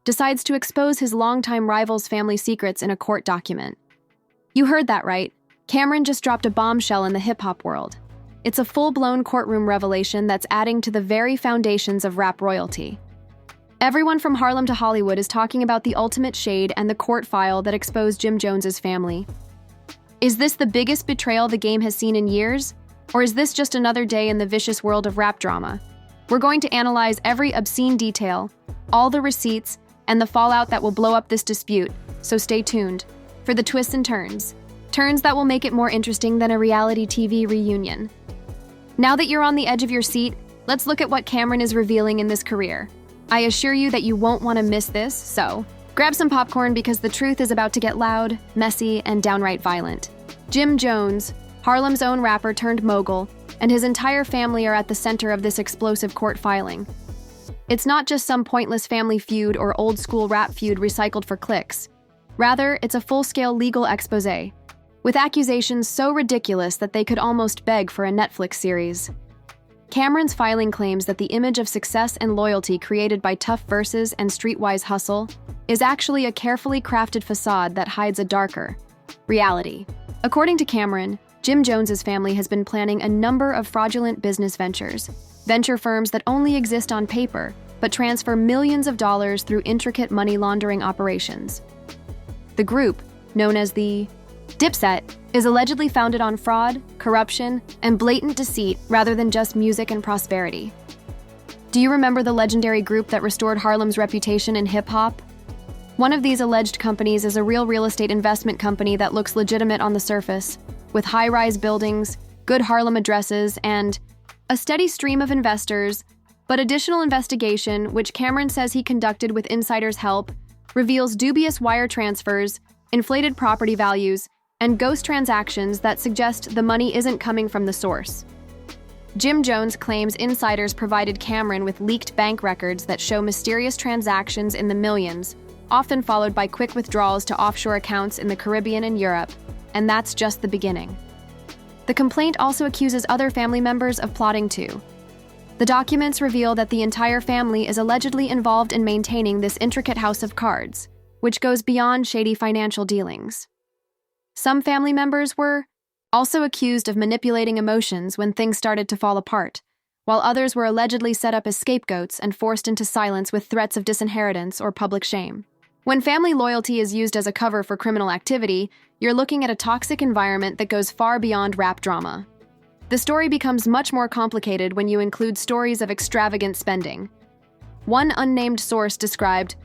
decides to expose his longtime rival's family secrets in a court document. You heard that right. Cameron just dropped a bombshell in the hip-hop world. It's a full-blown courtroom revelation that's adding to the very foundations of rap royalty. Everyone from Harlem to Hollywood is talking about the ultimate shade and the court file that exposed Jim Jones's family. Is this the biggest betrayal the game has seen in years? Or is this just another day in the vicious world of rap drama? We're going to analyze every obscene detail, all the receipts, and the fallout that will blow up this dispute, so stay tuned for the twists and turns. Turns that will make it more interesting than a reality TV reunion. Now that you're on the edge of your seat, let's look at what Cameron is revealing in this career. I assure you that you won't want to miss this, so grab some popcorn because the truth is about to get loud, messy, and downright violent. Jim Jones, Harlem's own rapper turned mogul, and his entire family are at the center of this explosive court filing. It's not just some pointless family feud or old-school rap feud recycled for clicks. Rather, it's a full-scale legal exposé, with accusations so ridiculous that they could almost beg for a Netflix series. Cameron's filing claims that the image of success and loyalty created by tough verses and streetwise hustle is actually a carefully crafted facade that hides a darker reality. According to Cameron, Jim Jones's family has been planning a number of fraudulent business ventures, venture firms that only exist on paper but transfer millions of dollars through intricate money laundering operations. The group, known as the Dipset, is allegedly founded on fraud, corruption, and blatant deceit rather than just music and prosperity. Do you remember the legendary group that restored Harlem's reputation in hip-hop? One of these alleged companies is a real estate investment company that looks legitimate on the surface, with high-rise buildings, good Harlem addresses, and a steady stream of investors, but additional investigation, which Cameron says he conducted with insiders' help, reveals dubious wire transfers, inflated property values, and ghost transactions that suggest the money isn't coming from the source. Jim Jones claims insiders provided Cameron with leaked bank records that show mysterious transactions in the millions, often followed by quick withdrawals to offshore accounts in the Caribbean and Europe, and that's just the beginning. The complaint also accuses other family members of plotting too. The documents reveal that the entire family is allegedly involved in maintaining this intricate house of cards, which goes beyond shady financial dealings. Some family members were also accused of manipulating emotions when things started to fall apart, while others were allegedly set up as scapegoats and forced into silence with threats of disinheritance or public shame. When family loyalty is used as a cover for criminal activity, you're looking at a toxic environment that goes far beyond rap drama. The story becomes much more complicated when you include stories of extravagant spending. One unnamed source described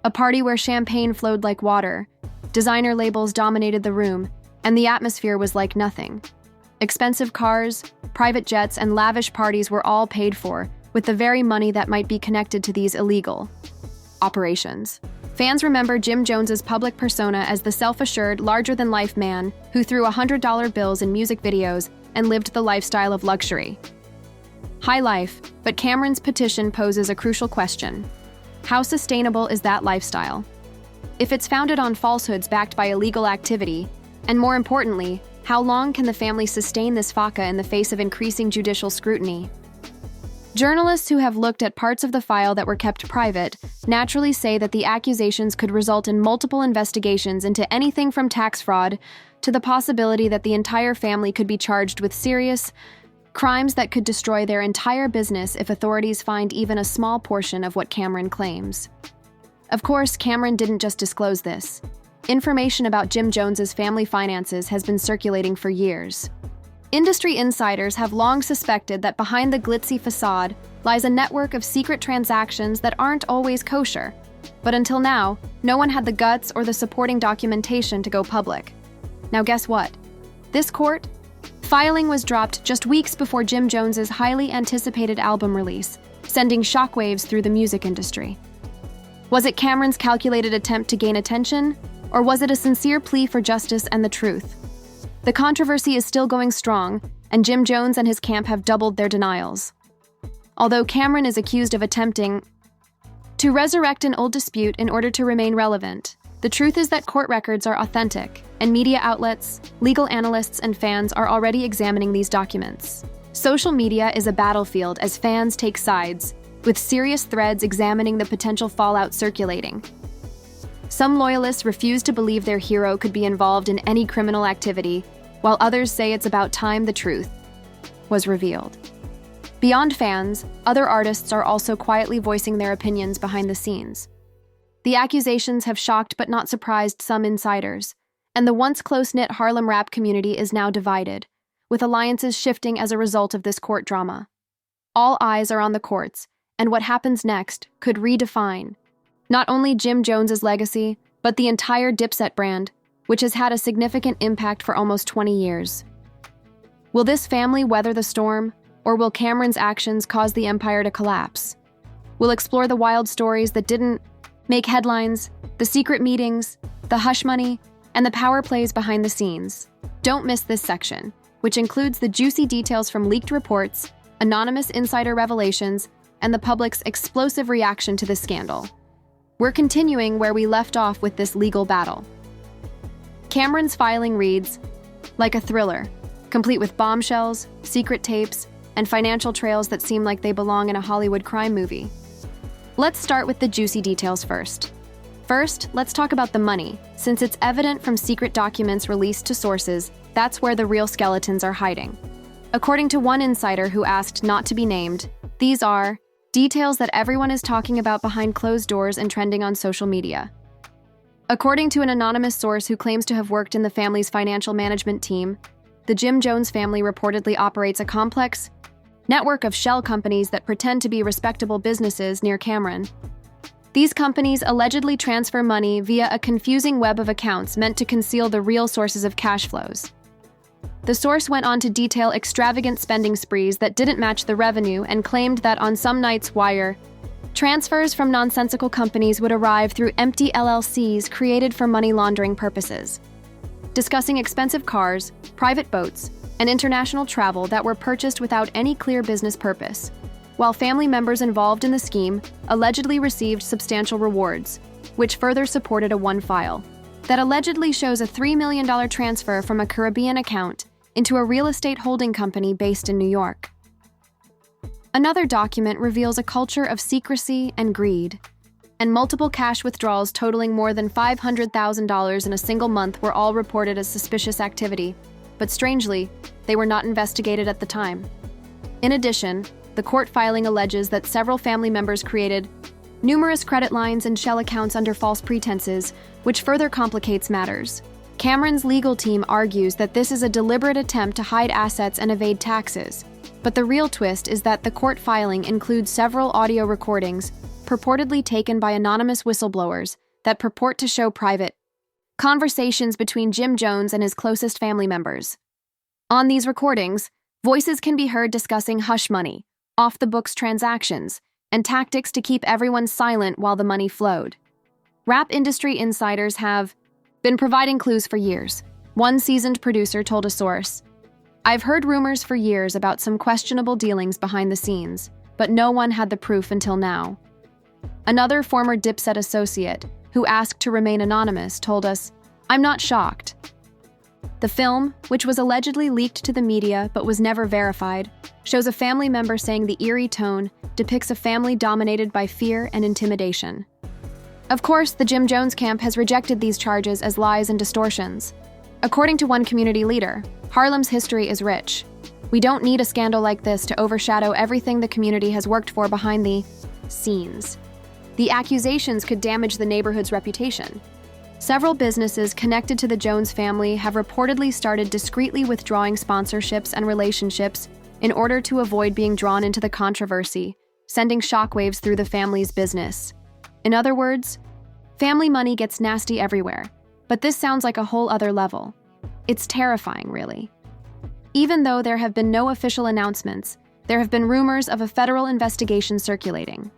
a party where champagne flowed like water, designer labels dominated the room, and the atmosphere was like nothing. Expensive cars, private jets, and lavish parties were all paid for, with the very money that might be connected to these illegal operations. Fans remember Jim Jones's public persona as the self-assured, larger-than-life man who threw $100 bills in music videos and lived the lifestyle of luxury. High life, but Cameron's petition poses a crucial question. How sustainable is that lifestyle? If it's founded on falsehoods backed by illegal activity, and more importantly, how long can the family sustain this faca in the face of increasing judicial scrutiny? Journalists who have looked at parts of the file that were kept private naturally say that the accusations could result in multiple investigations into anything from tax fraud to the possibility that the entire family could be charged with serious crimes that could destroy their entire business if authorities find even a small portion of what Cameron claims. Of course, Cameron didn't just disclose this. Information about Jim Jones's family finances has been circulating for years. Industry insiders have long suspected that behind the glitzy facade lies a network of secret transactions that aren't always kosher. But until now, no one had the guts or the supporting documentation to go public. Now guess what? This court filing was dropped just weeks before Jim Jones's highly anticipated album release, sending shockwaves through the music industry. Was it Cameron's calculated attempt to gain attention, or was it a sincere plea for justice and the truth? The controversy is still going strong, and Jim Jones and his camp have doubled their denials. Although Cameron is accused of attempting to resurrect an old dispute in order to remain relevant, the truth is that court records are authentic, and media outlets, legal analysts, and fans are already examining these documents. Social media is a battlefield as fans take sides, with serious threads examining the potential fallout circulating. Some loyalists refuse to believe their hero could be involved in any criminal activity, while others say it's about time the truth was revealed. Beyond fans, other artists are also quietly voicing their opinions behind the scenes. The accusations have shocked but not surprised some insiders, and the once close-knit Harlem rap community is now divided, with alliances shifting as a result of this court drama. All eyes are on the courts, and what happens next could redefine not only Jim Jones's legacy, but the entire Dipset brand, which has had a significant impact for almost 20 years. Will this family weather the storm, or will Cameron's actions cause the empire to collapse? We'll explore the wild stories that didn't make headlines, the secret meetings, the hush money, and the power plays behind the scenes. Don't miss this section, which includes the juicy details from leaked reports, anonymous insider revelations, and the public's explosive reaction to this scandal. We're continuing where we left off with this legal battle. Cameron's filing reads like a thriller, complete with bombshells, secret tapes, and financial trails that seem like they belong in a Hollywood crime movie. Let's start with the juicy details first. First, let's talk about the money. Since it's evident from secret documents released to sources, that's where the real skeletons are hiding. According to one insider who asked not to be named, these are details that everyone is talking about behind closed doors and trending on social media. According to an anonymous source who claims to have worked in the family's financial management team, the Jim Jones family reportedly operates a complex network of shell companies that pretend to be respectable businesses near Cameron. These companies allegedly transfer money via a confusing web of accounts meant to conceal the real sources of cash flows. The source went on to detail extravagant spending sprees that didn't match the revenue and claimed that on some nights wire transfers from nonsensical companies would arrive through empty LLCs created for money laundering purposes. Discussing expensive cars, private boats, and international travel that were purchased without any clear business purpose, while family members involved in the scheme allegedly received substantial rewards, which further supported a one file that allegedly shows a $3 million transfer from a Caribbean account into a real estate holding company based in New York. Another document reveals a culture of secrecy and greed, and multiple cash withdrawals totaling more than $500,000 in a single month were all reported as suspicious activity, but strangely, they were not investigated at the time. In addition, the court filing alleges that several family members created numerous credit lines and shell accounts under false pretenses, which further complicates matters. Cameron's legal team argues that this is a deliberate attempt to hide assets and evade taxes, but the real twist is that the court filing includes several audio recordings purportedly taken by anonymous whistleblowers that purport to show private conversations between Jim Jones and his closest family members. On these recordings, voices can be heard discussing hush money, off-the-books transactions, and tactics to keep everyone silent while the money flowed. Rap industry insiders have been providing clues for years. One seasoned producer told a source, "I've heard rumors for years about some questionable dealings behind the scenes, but no one had the proof until now." Another former Dipset associate, who asked to remain anonymous, told us, "I'm not shocked." The film, which was allegedly leaked to the media but was never verified, shows a family member saying the eerie tone depicts a family dominated by fear and intimidation. Of course, the Jim Jones camp has rejected these charges as lies and distortions. According to one community leader, Harlem's history is rich. We don't need a scandal like this to overshadow everything the community has worked for behind the scenes. The accusations could damage the neighborhood's reputation. Several businesses connected to the Jones family have reportedly started discreetly withdrawing sponsorships and relationships in order to avoid being drawn into the controversy, sending shockwaves through the family's business. In other words, family money gets nasty everywhere, but this sounds like a whole other level. It's terrifying, really. Even though there have been no official announcements, there have been rumors of a federal investigation circulating.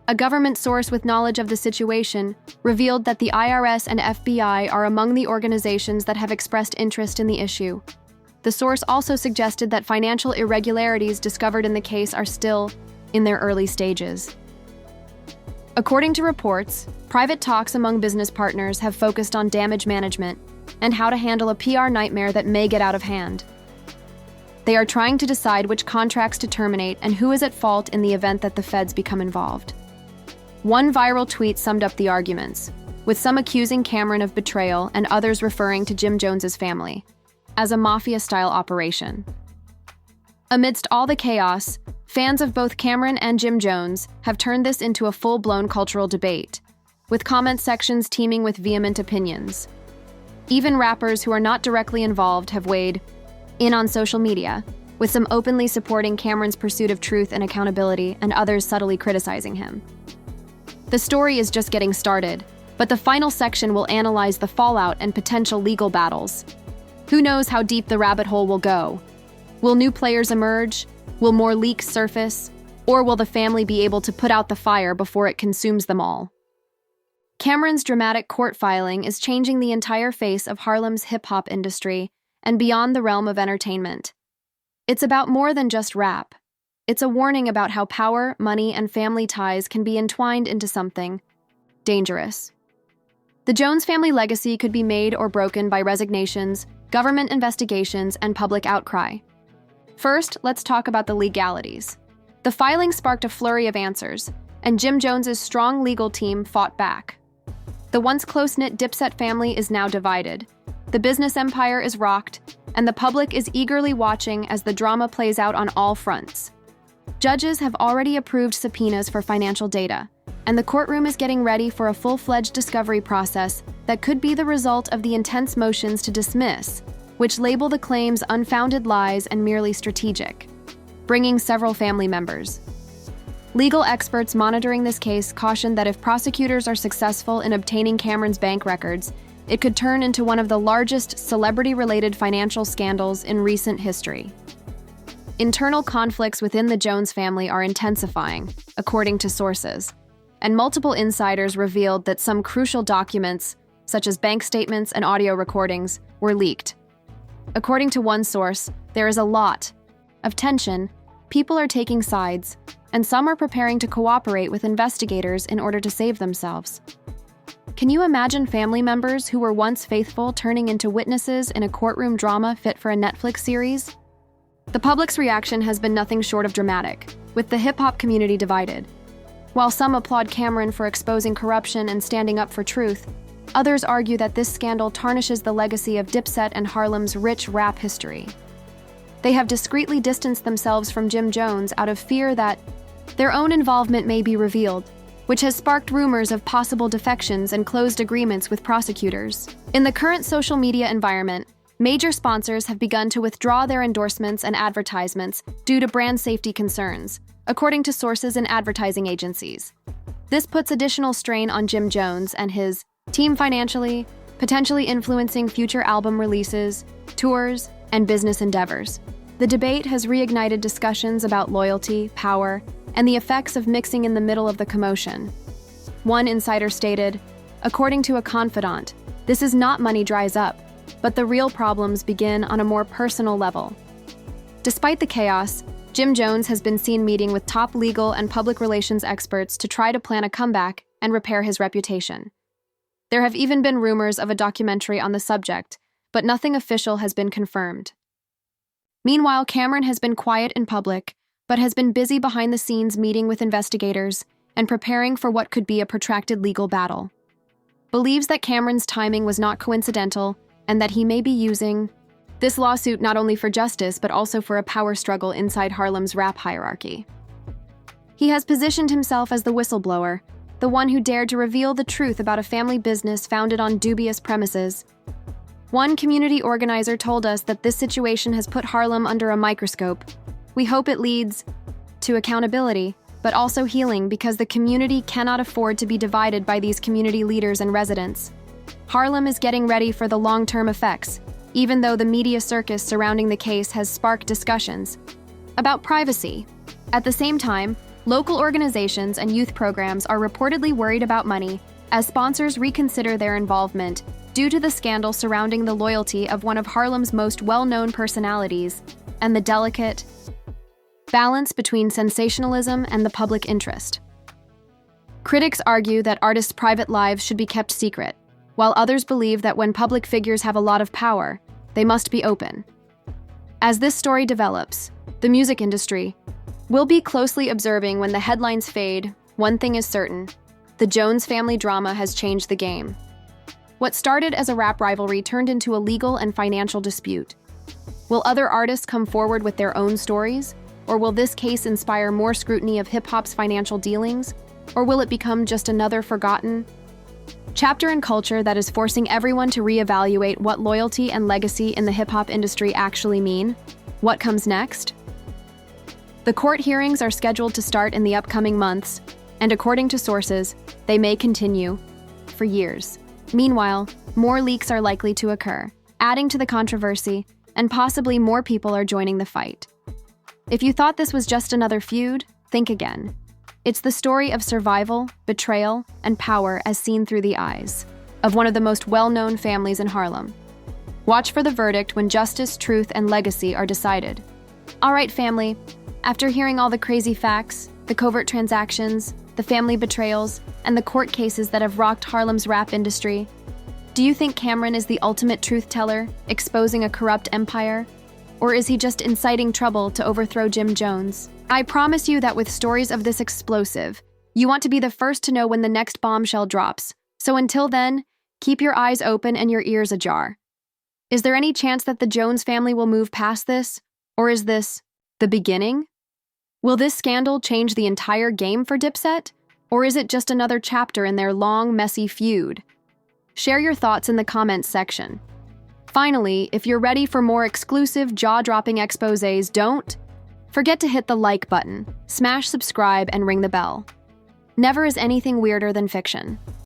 A government source with knowledge of the situation revealed that the IRS and FBI are among the organizations that have expressed interest in the issue. The source also suggested that financial irregularities discovered in the case are still in their early stages. According to reports, private talks among business partners have focused on damage management and how to handle a PR nightmare that may get out of hand. They are trying to decide which contracts to terminate and who is at fault in the event that the feds become involved. One viral tweet summed up the arguments, with some accusing Cameron of betrayal and others referring to Jim Jones's family as a mafia-style operation. Amidst all the chaos, fans of both Cameron and Jim Jones have turned this into a full-blown cultural debate, with comment sections teeming with vehement opinions. Even rappers who are not directly involved have weighed in on social media, with some openly supporting Cameron's pursuit of truth and accountability and others subtly criticizing him. The story is just getting started, but the final section will analyze the fallout and potential legal battles. Who knows how deep the rabbit hole will go? Will new players emerge? Will more leaks surface? Or will the family be able to put out the fire before it consumes them all? Cameron's dramatic court filing is changing the entire face of Harlem's hip-hop industry and beyond the realm of entertainment. It's about more than just rap. It's a warning about how power, money, and family ties can be entwined into something dangerous. The Jones family legacy could be made or broken by resignations, government investigations, and public outcry. First, let's talk about the legalities. The filing sparked a flurry of answers, and Jim Jones's strong legal team fought back. The once close-knit Dipset family is now divided. The business empire is rocked, and the public is eagerly watching as the drama plays out on all fronts. Judges have already approved subpoenas for financial data, and the courtroom is getting ready for a full-fledged discovery process that could be the result of the intense motions to dismiss, which label the claims unfounded lies and merely strategic, bringing several family members. Legal experts monitoring this case caution that if prosecutors are successful in obtaining Cameron's bank records, it could turn into one of the largest celebrity-related financial scandals in recent history. Internal conflicts within the Jones family are intensifying, according to sources, and multiple insiders revealed that some crucial documents, such as bank statements and audio recordings, were leaked. According to one source, there is a lot of tension, people are taking sides, and some are preparing to cooperate with investigators in order to save themselves. Can you imagine family members who were once faithful turning into witnesses in a courtroom drama fit for a Netflix series? The public's reaction has been nothing short of dramatic, with the hip-hop community divided. While some applaud Cameron for exposing corruption and standing up for truth, others argue that this scandal tarnishes the legacy of Dipset and Harlem's rich rap history. They have discreetly distanced themselves from Jim Jones out of fear that their own involvement may be revealed, which has sparked rumors of possible defections and closed agreements with prosecutors. In the current social media environment, major sponsors have begun to withdraw their endorsements and advertisements due to brand safety concerns, according to sources in advertising agencies. This puts additional strain on Jim Jones and his team financially, potentially influencing future album releases, tours, and business endeavors. The debate has reignited discussions about loyalty, power, and the effects of mixing in the middle of the commotion. One insider stated, according to a confidant, this is not money dries up, but the real problems begin on a more personal level. Despite the chaos, Jim Jones has been seen meeting with top legal and public relations experts to try to plan a comeback and repair his reputation. There have even been rumors of a documentary on the subject, but nothing official has been confirmed. Meanwhile, Cameron has been quiet in public, but has been busy behind the scenes meeting with investigators and preparing for what could be a protracted legal battle. Believes that Cameron's timing was not coincidental and that he may be using this lawsuit not only for justice but also for a power struggle inside Harlem's rap hierarchy. He has positioned himself as the whistleblower, the one who dared to reveal the truth about a family business founded on dubious premises. One community organizer told us that this situation has put Harlem under a microscope. We hope it leads to accountability, but also healing because the community cannot afford to be divided by these community leaders and residents. Harlem is getting ready for the long-term effects, even though the media circus surrounding the case has sparked discussions about privacy. At the same time, local organizations and youth programs are reportedly worried about money as sponsors reconsider their involvement due to the scandal surrounding the loyalty of one of Harlem's most well-known personalities and the delicate balance between sensationalism and the public interest. Critics argue that artists' private lives should be kept secret, while others believe that when public figures have a lot of power, they must be open. As this story develops, the music industry will be closely observing. When the headlines fade, one thing is certain: the Jones family drama has changed the game. What started as a rap rivalry turned into a legal and financial dispute. Will other artists come forward with their own stories? Or will this case inspire more scrutiny of hip-hop's financial dealings? Or will it become just another forgotten chapter in culture that is forcing everyone to reevaluate what loyalty and legacy in the hip-hop industry actually mean? What comes next? The court hearings are scheduled to start in the upcoming months, and according to sources, they may continue for years. Meanwhile, more leaks are likely to occur, adding to the controversy, and possibly more people are joining the fight. If you thought this was just another feud, think again. It's the story of survival, betrayal, and power as seen through the eyes of one of the most well-known families in Harlem. Watch for the verdict when justice, truth, and legacy are decided. All right, family, after hearing all the crazy facts, the covert transactions, the family betrayals, and the court cases that have rocked Harlem's rap industry, do you think Cameron is the ultimate truth teller, exposing a corrupt empire? Or is he just inciting trouble to overthrow Jim Jones? I promise you that with stories of this explosive, you want to be the first to know when the next bombshell drops. So until then, keep your eyes open and your ears ajar. Is there any chance that the Jones family will move past this? Or is this the beginning? Will this scandal change the entire game for Dipset? Or is it just another chapter in their long, messy feud? Share your thoughts in the comments section. Finally, if you're ready for more exclusive, jaw-dropping exposés, don't forget to hit the like button, smash subscribe, and ring the bell. Never is anything weirder than fiction.